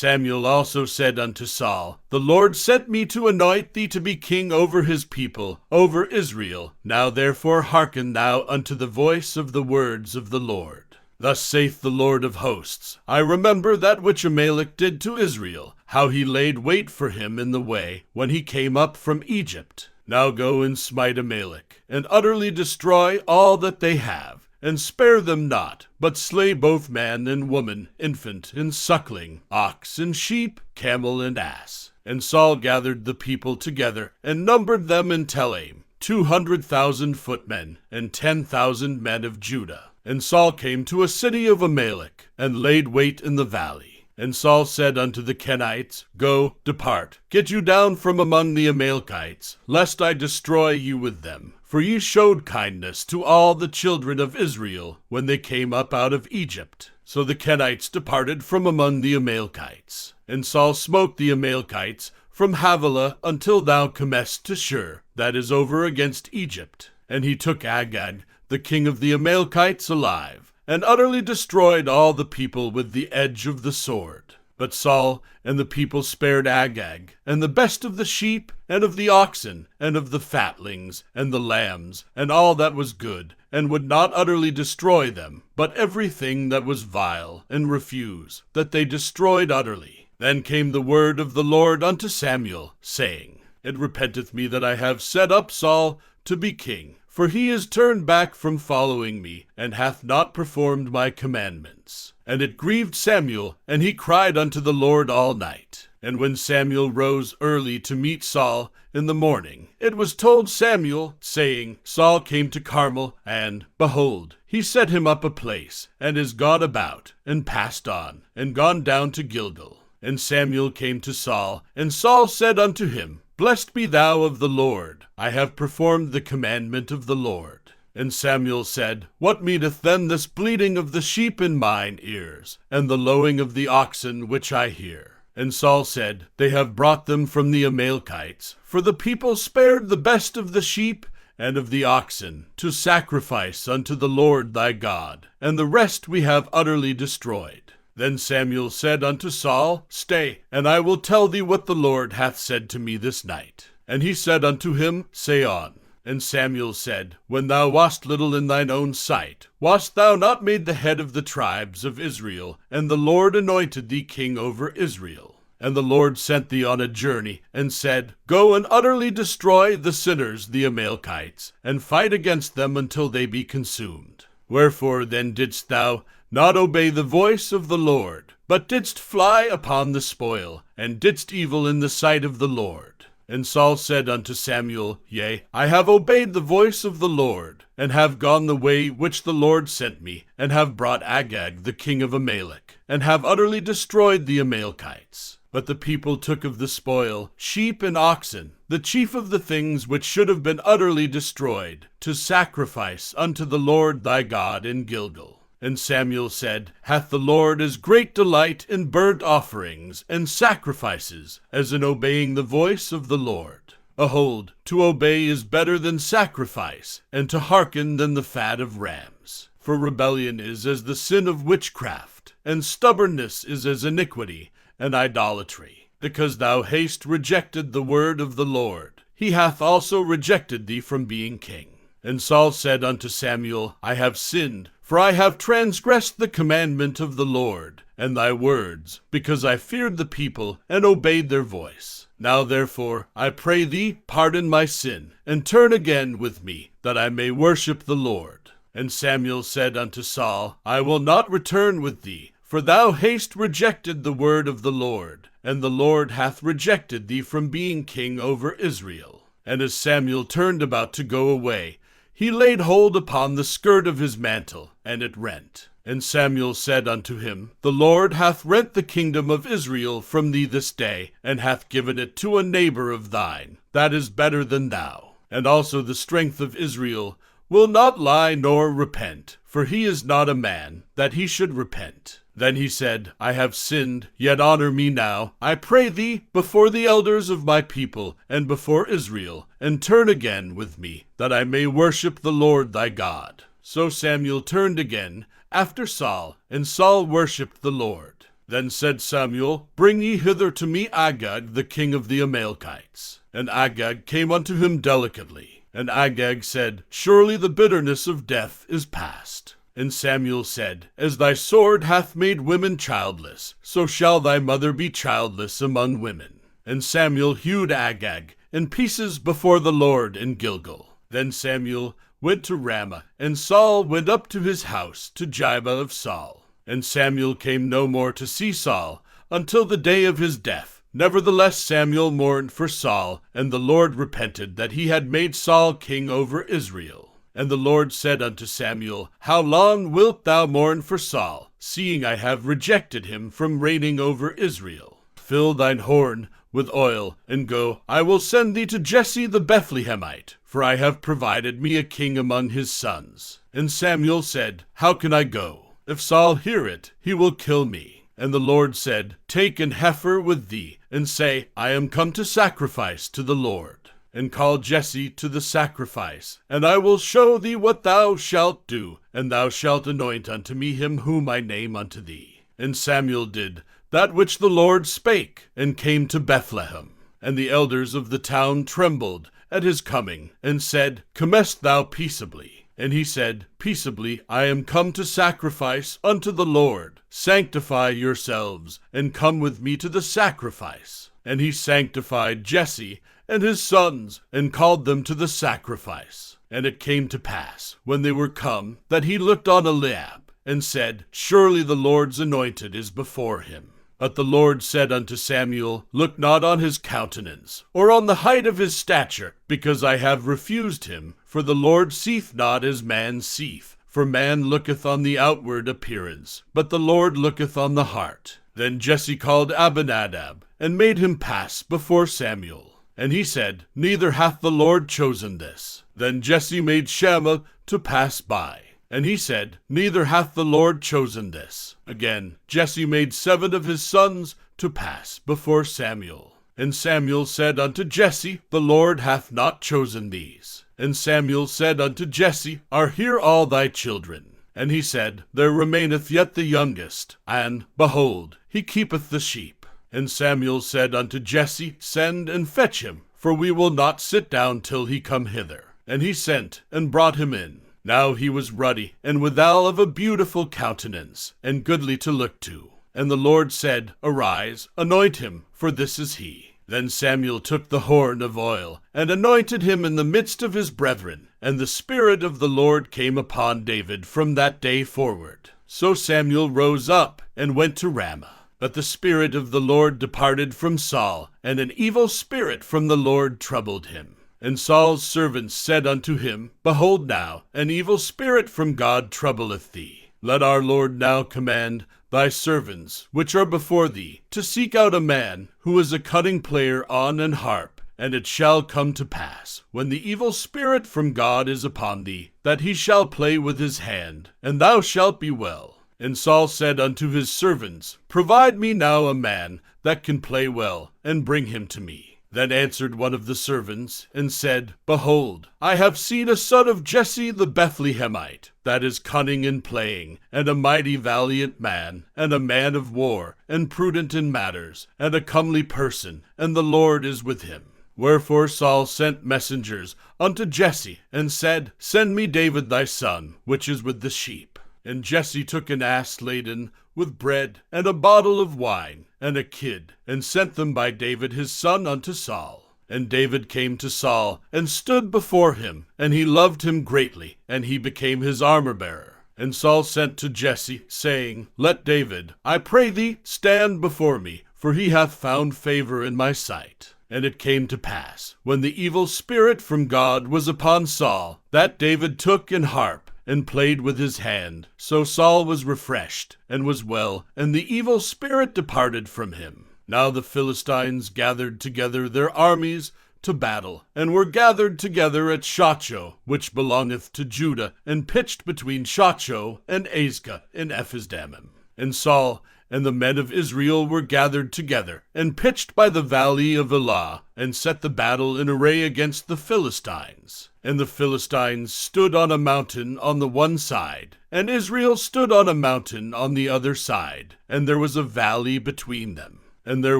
Samuel also said unto Saul, The Lord sent me to anoint thee to be king over his people, over Israel. Now therefore hearken thou unto the voice of the words of the Lord. Thus saith the Lord of hosts, I remember that which Amalek did to Israel, how he laid wait for him in the way, when he came up from Egypt. Now go and smite Amalek, and utterly destroy all that they have, and spare them not, but slay both man and woman, infant and suckling, ox and sheep, camel and ass. And Saul gathered the people together, and numbered them in Telaim, 200,000 footmen, and 10,000 men of Judah. And Saul came to a city of Amalek, and laid wait in the valley. And Saul said unto the Kenites, Go, depart, get you down from among the Amalekites, lest I destroy you with them. For ye showed kindness to all the children of Israel, when they came up out of Egypt. So the Kenites departed from among the Amalekites. And Saul smote the Amalekites from Havilah until thou comest to Shur, that is over against Egypt. And he took Agag, the king of the Amalekites, alive, and utterly destroyed all the people with the edge of the sword. But Saul and the people spared Agag, and the best of the sheep, and of the oxen, and of the fatlings, and the lambs, and all that was good, and would not utterly destroy them, but everything that was vile, and refuse, that they destroyed utterly. Then came the word of the Lord unto Samuel, saying, It repenteth me that I have set up Saul to be king, for he is turned back from following me, and hath not performed my commandments. And it grieved Samuel, and he cried unto the Lord all night. And when Samuel rose early to meet Saul in the morning, it was told Samuel, saying, Saul came to Carmel, and, behold, he set him up a place, and is gone about, and passed on, and gone down to Gilgal. And Samuel came to Saul, and Saul said unto him, Blessed be thou of the Lord, I have performed the commandment of the Lord. And Samuel said, What meaneth then this bleating of the sheep in mine ears, and the lowing of the oxen which I hear? And Saul said, They have brought them from the Amalekites, for the people spared the best of the sheep and of the oxen, to sacrifice unto the Lord thy God, and the rest we have utterly destroyed. Then Samuel said unto Saul, Stay, and I will tell thee what the Lord hath said to me this night. And he said unto him, Say on. And Samuel said, When thou wast little in thine own sight, wast thou not made the head of the tribes of Israel, and the Lord anointed thee king over Israel? And the Lord sent thee on a journey, and said, Go and utterly destroy the sinners, the Amalekites, and fight against them until they be consumed. Wherefore then didst thou not obey the voice of the Lord, but didst fly upon the spoil, and didst evil in the sight of the Lord? And Saul said unto Samuel, Yea, I have obeyed the voice of the Lord, and have gone the way which the Lord sent me, and have brought Agag the king of Amalek, and have utterly destroyed the Amalekites. But the people took of the spoil sheep and oxen, the chief of the things which should have been utterly destroyed, to sacrifice unto the Lord thy God in Gilgal. And Samuel said, Hath the Lord as great delight in burnt offerings and sacrifices as in obeying the voice of the Lord? Behold, to obey is better than sacrifice, and to hearken than the fat of rams. For rebellion is as the sin of witchcraft, and stubbornness is as iniquity and idolatry. Because thou hast rejected the word of the Lord, he hath also rejected thee from being king. And Saul said unto Samuel, I have sinned, for I have transgressed the commandment of the Lord, and thy words, because I feared the people, and obeyed their voice. Now therefore, I pray thee, pardon my sin, and turn again with me, that I may worship the Lord. And Samuel said unto Saul, I will not return with thee, for thou hast rejected the word of the Lord, and the Lord hath rejected thee from being king over Israel. And as Samuel turned about to go away, he laid hold upon the skirt of his mantle, and it rent. And Samuel said unto him, The Lord hath rent the kingdom of Israel from thee this day, and hath given it to a neighbor of thine, that is better than thou. And also the strength of Israel will not lie nor repent, for he is not a man, that he should repent. Then he said, I have sinned, yet honor me now, I pray thee, before the elders of my people, and before Israel, and turn again with me, that I may worship the Lord thy God. So Samuel turned again after Saul, and Saul worshipped the Lord. Then said Samuel, Bring ye hither to me Agag, the king of the Amalekites. And Agag came unto him delicately. And Agag said, Surely the bitterness of death is past. And Samuel said, As thy sword hath made women childless, so shall thy mother be childless among women. And Samuel hewed Agag in pieces before the Lord in Gilgal. Then Samuel went to Ramah, and Saul went up to his house to Jibah of Saul. And Samuel came no more to see Saul until the day of his death. Nevertheless Samuel mourned for Saul, and the Lord repented that he had made Saul king over Israel. And the Lord said unto Samuel, How long wilt thou mourn for Saul, seeing I have rejected him from reigning over Israel? Fill thine horn with oil, and go. I will send thee to Jesse the Bethlehemite, for I have provided me a king among his sons. And Samuel said, How can I go? If Saul hear it, he will kill me. And the Lord said, Take an heifer with thee, and say, I am come to sacrifice to the Lord. And call Jesse to the sacrifice, and I will show thee what thou shalt do, and thou shalt anoint unto me him whom I name unto thee. And Samuel did that which the Lord spake, and came to Bethlehem. And the elders of the town trembled at his coming, and said, Comest thou peaceably? And he said, Peaceably I am come to sacrifice unto the Lord. Sanctify yourselves, and come with me to the sacrifice. And he sanctified Jesse and his sons, and called them to the sacrifice. And it came to pass, when they were come, that he looked on Eliab, and said, Surely the Lord's anointed is before him. But the Lord said unto Samuel, Look not on his countenance, or on the height of his stature, because I have refused him. For the Lord seeth not as man seeth. For man looketh on the outward appearance, but the Lord looketh on the heart. Then Jesse called Abinadab, and made him pass before Samuel. And he said, Neither hath the Lord chosen this. Then Jesse made Shammah to pass by. And he said, Neither hath the Lord chosen this. Again Jesse made 7 of his sons to pass before Samuel. And Samuel said unto Jesse, The Lord hath not chosen these. And Samuel said unto Jesse, Are here all thy children? And he said, There remaineth yet the youngest, and, behold, he keepeth the sheep. And Samuel said unto Jesse, Send and fetch him, for we will not sit down till he come hither. And he sent, and brought him in. Now he was ruddy, and withal of a beautiful countenance, and goodly to look to. And the Lord said, Arise, anoint him, for this is he. Then Samuel took the horn of oil, and anointed him in the midst of his brethren. And the Spirit of the Lord came upon David from that day forward. So Samuel rose up, and went to Ramah. But the Spirit of the Lord departed from Saul, and an evil spirit from the Lord troubled him. And Saul's servants said unto him, Behold now, an evil spirit from God troubleth thee. Let our Lord now command thy servants, which are before thee, to seek out a man who is a cunning player on an harp. And it shall come to pass, when the evil spirit from God is upon thee, that he shall play with his hand, and thou shalt be well. And Saul said unto his servants, Provide me now a man that can play well, and bring him to me. Then answered one of the servants, and said, Behold, I have seen a son of Jesse the Bethlehemite, that is cunning in playing, and a mighty valiant man, and a man of war, and prudent in matters, and a comely person, and the Lord is with him. Wherefore Saul sent messengers unto Jesse, and said, Send me David thy son, which is with the sheep. And Jesse took an ass laden with bread, and a bottle of wine, and a kid, and sent them by David his son unto Saul. And David came to Saul, and stood before him, and he loved him greatly, and he became his armor-bearer. And Saul sent to Jesse, saying, Let David, I pray thee, stand before me, for he hath found favor in my sight. And it came to pass, when the evil spirit from God was upon Saul, that David took an harp, and played with his hand. So Saul was refreshed, and was well, and the evil spirit departed from him. Now the Philistines gathered together their armies to battle, and were gathered together at Shochoh, which belongeth to Judah, and pitched between Shochoh and Azekah in Ephes-dammim. And Saul and the men of Israel were gathered together, and pitched by the valley of Elah, and set the battle in array against the Philistines. And the Philistines stood on a mountain on the one side, and Israel stood on a mountain on the other side, and there was a valley between them. And there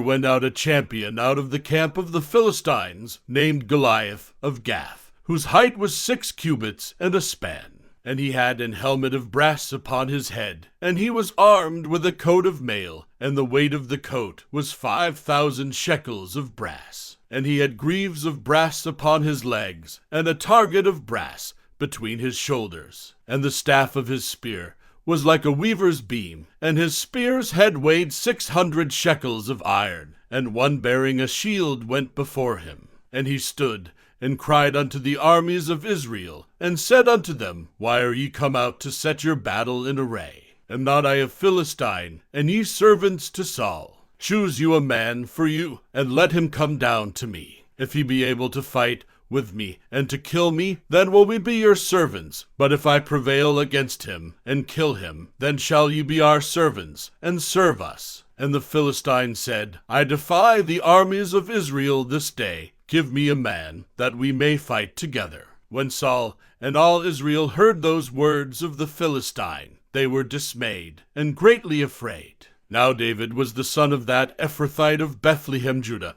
went out a champion out of the camp of the Philistines, named Goliath of Gath, whose height was 6 cubits and a span. And he had an helmet of brass upon his head, and he was armed with a coat of mail, and the weight of the coat was 5,000 shekels of brass. And he had greaves of brass upon his legs, and a target of brass between his shoulders. And the staff of his spear was like a weaver's beam, and his spear's head weighed 600 shekels of iron, and one bearing a shield went before him. And he stood, and cried unto the armies of Israel, and said unto them, Why are ye come out to set your battle in array? Am not I a Philistine, and ye servants to Saul? Choose you a man for you, and let him come down to me. If he be able to fight with me, and to kill me, then will we be your servants. But if I prevail against him, and kill him, then shall ye be our servants, and serve us. And the Philistine said, I defy the armies of Israel this day. Give me a man, that we may fight together. When Saul and all Israel heard those words of the Philistine, they were dismayed, and greatly afraid. Now David was the son of that Ephrathite of Bethlehem, Judah,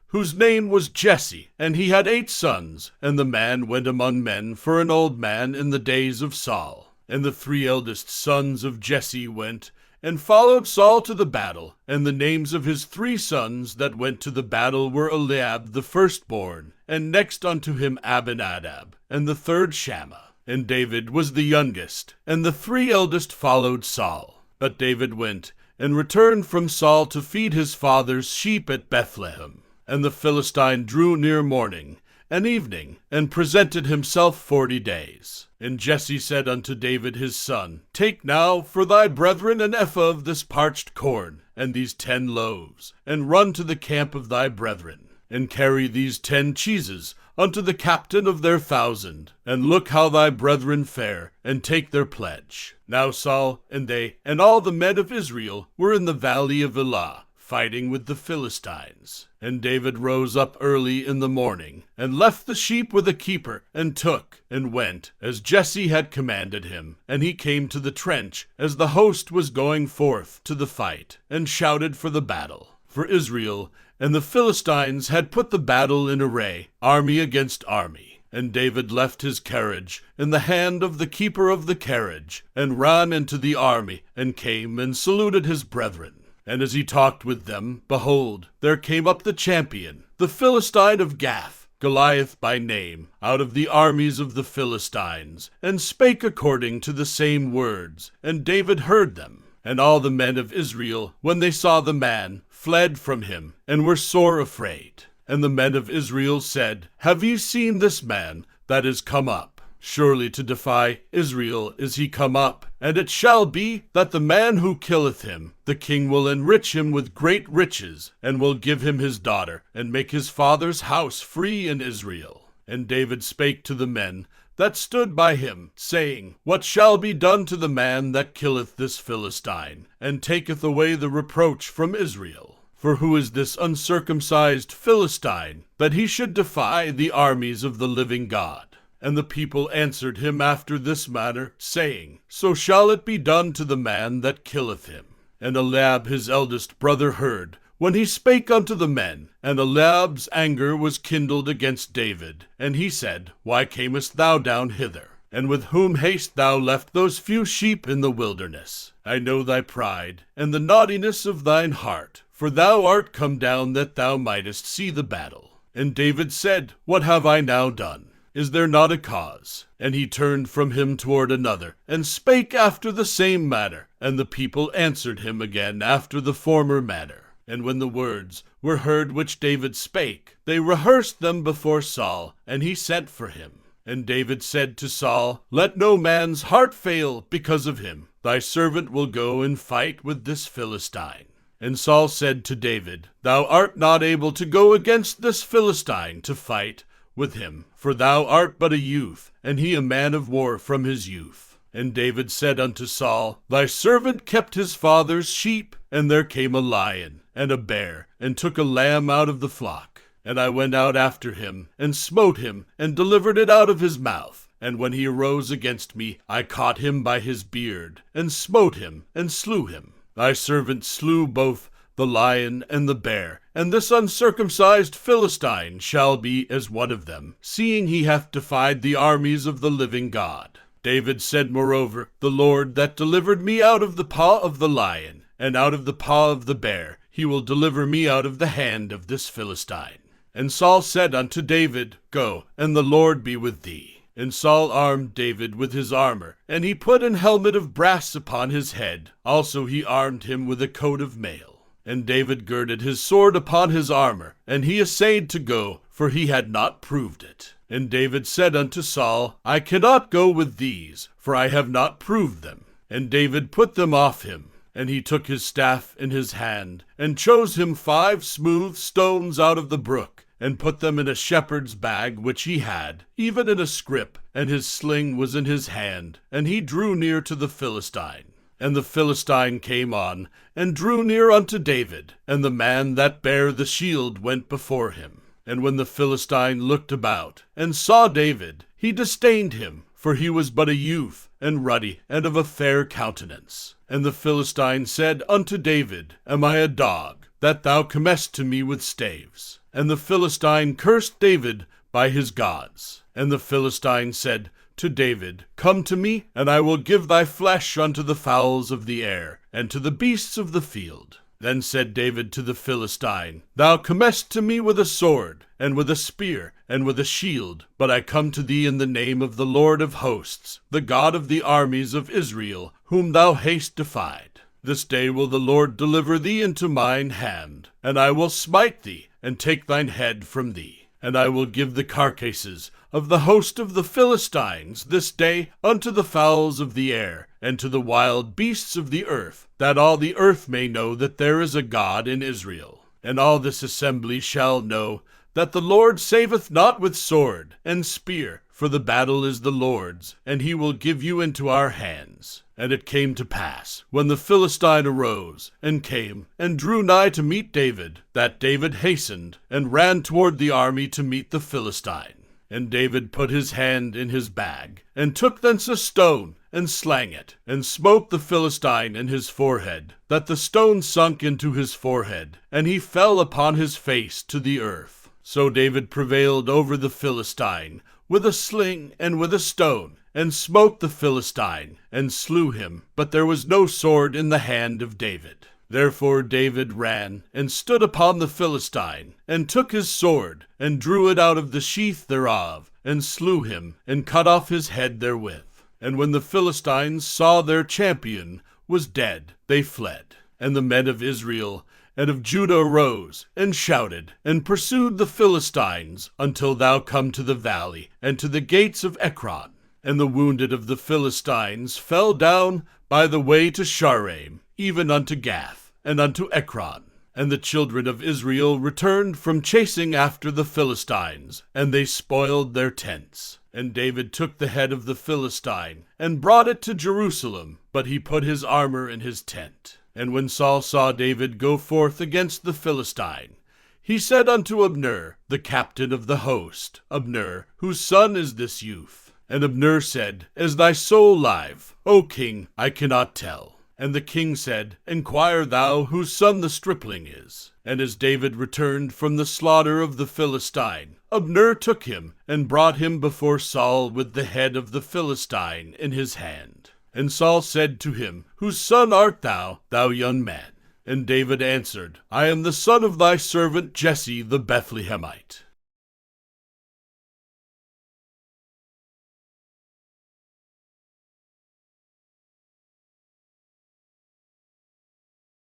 whose name was Jesse, and he had 8 sons. And the man went among men for an old man in the days of Saul. And the 3 eldest sons of Jesse went, and followed Saul to the battle. And the names of his 3 sons that went to the battle were Eliab the firstborn, and next unto him Abinadab, and the 3rd Shammah. And David was the youngest, and the 3 eldest followed Saul. But David went, and returned from Saul to feed his father's sheep at Bethlehem. And the Philistine drew near morning and evening, and presented himself 40 days. And Jesse said unto David his son, Take now for thy brethren an ephah of this parched corn, and these 10 loaves, and run to the camp of thy brethren, and carry these 10 cheeses unto the captain of their 1,000, and look how thy brethren fare, and take their pledge. Now Saul and they and all the men of Israel were in the valley of Elah, fighting with the Philistines. And David rose up early in the morning, and left the sheep with a keeper, and took, and went, as Jesse had commanded him. And he came to the trench, as the host was going forth to the fight, and shouted for the battle. For Israel and the Philistines had put the battle in array, army against army. And David left his carriage in the hand of the keeper of the carriage, and ran into the army, and came and saluted his brethren. And as he talked with them, behold, there came up the champion, the Philistine of Gath, Goliath by name, out of the armies of the Philistines, and spake according to the same words. And David heard them. And all the men of Israel, when they saw the man, fled from him, and were sore afraid. And the men of Israel said, Have ye seen this man that is come up? Surely to defy Israel is he come up. And it shall be that the man who killeth him, the king will enrich him with great riches, and will give him his daughter, and make his father's house free in Israel. And David spake to the men that stood by him, saying, What shall be done to the man that killeth this Philistine, and taketh away the reproach from Israel? For who is this uncircumcised Philistine, that he should defy the armies of the living God? And the people answered him after this manner, saying, So shall it be done to the man that killeth him. And Eliab his eldest brother heard, when he spake unto the men. And Eliab's anger was kindled against David. And he said, Why camest thou down hither? And with whom hast thou left those few sheep in the wilderness? I know thy pride, and the naughtiness of thine heart, for thou art come down that thou mightest see the battle. And David said, What have I now done? Is there not a cause? And he turned from him toward another, and spake after the same manner. And the people answered him again after the former manner. And when the words were heard which David spake, they rehearsed them before Saul, and he sent for him. And David said to Saul, Let no man's heart fail because of him. Thy servant will go and fight with this Philistine. And Saul said to David, Thou art not able to go against this Philistine to fight with him, for thou art but a youth, and he a man of war from his youth. And David said unto Saul, Thy servant kept his father's sheep, and there came a lion and a bear, and took a lamb out of the flock. And I went out after him, and smote him, and delivered it out of his mouth. And when he arose against me, I caught him by his beard, and smote him, and slew him. Thy servant slew both the lion and the bear, and this uncircumcised Philistine shall be as one of them, seeing he hath defied the armies of the living God. David said moreover, The Lord that delivered me out of the paw of the lion, and out of the paw of the bear, he will deliver me out of the hand of this Philistine. And Saul said unto David, Go, and the Lord be with thee. And Saul armed David with his armor, and he put an helmet of brass upon his head. Also he armed him with a coat of mail. And David girded his sword upon his armor, and he essayed to go, for he had not proved it. And David said unto Saul, I cannot go with these, for I have not proved them. And David put them off him. And he took his staff in his hand, and chose him 5 smooth stones out of the brook, and put them in a shepherd's bag which he had, even in a scrip, and his sling was in his hand, and he drew near to the Philistine. And the Philistine came on, and drew near unto David, and the man that bare the shield went before him. And when the Philistine looked about, and saw David, he disdained him, for he was but a youth, and ruddy, and of a fair countenance. And the Philistine said unto David, Am I a dog, that thou comest to me with staves? And the Philistine cursed David by his gods. And the Philistine said to David, Come to me, and I will give thy flesh unto the fowls of the air, and to the beasts of the field. Then said David to the Philistine, Thou comest to me with a sword, and with a spear, and with a shield, but I come to thee in the name of the Lord of hosts, the God of the armies of Israel, whom thou hast defied. This day will the Lord deliver thee into mine hand, and I will smite thee, and take thine head from thee. And I will give the carcasses of the host of the Philistines this day unto the fowls of the air, and to the wild beasts of the earth, that all the earth may know that there is a God in Israel. And all this assembly shall know that the Lord saveth not with sword and spear, for the battle is the Lord's, and he will give you into our hands. And it came to pass, when the Philistine arose, and came, and drew nigh to meet David, that David hastened, and ran toward the army to meet the Philistine. And David put his hand in his bag, and took thence a stone, and slang it, and smote the Philistine in his forehead, that the stone sunk into his forehead, and he fell upon his face to the earth. So David prevailed over the Philistine, with a sling and with a stone, and smote the Philistine, and slew him, but there was no sword in the hand of David. Therefore David ran, and stood upon the Philistine, and took his sword, and drew it out of the sheath thereof, and slew him, and cut off his head therewith. And when the Philistines saw their champion was dead, they fled. And the men of Israel and of Judah arose, and shouted, and pursued the Philistines, until thou come to the valley, and to the gates of Ekron. And the wounded of the Philistines fell down by the way to Shaaraim, even unto Gath, and unto Ekron. And the children of Israel returned from chasing after the Philistines, and they spoiled their tents. And David took the head of the Philistine, and brought it to Jerusalem, but he put his armor in his tent. And when Saul saw David go forth against the Philistine, he said unto Abner, the captain of the host, Abner, whose son is this youth? And Abner said, As thy soul live, O king, I cannot tell. And the king said, Enquire thou whose son the stripling is. And as David returned from the slaughter of the Philistine, Abner took him, and brought him before Saul with the head of the Philistine in his hand. And Saul said to him, Whose son art thou, thou young man? And David answered, I am the son of thy servant Jesse the Bethlehemite.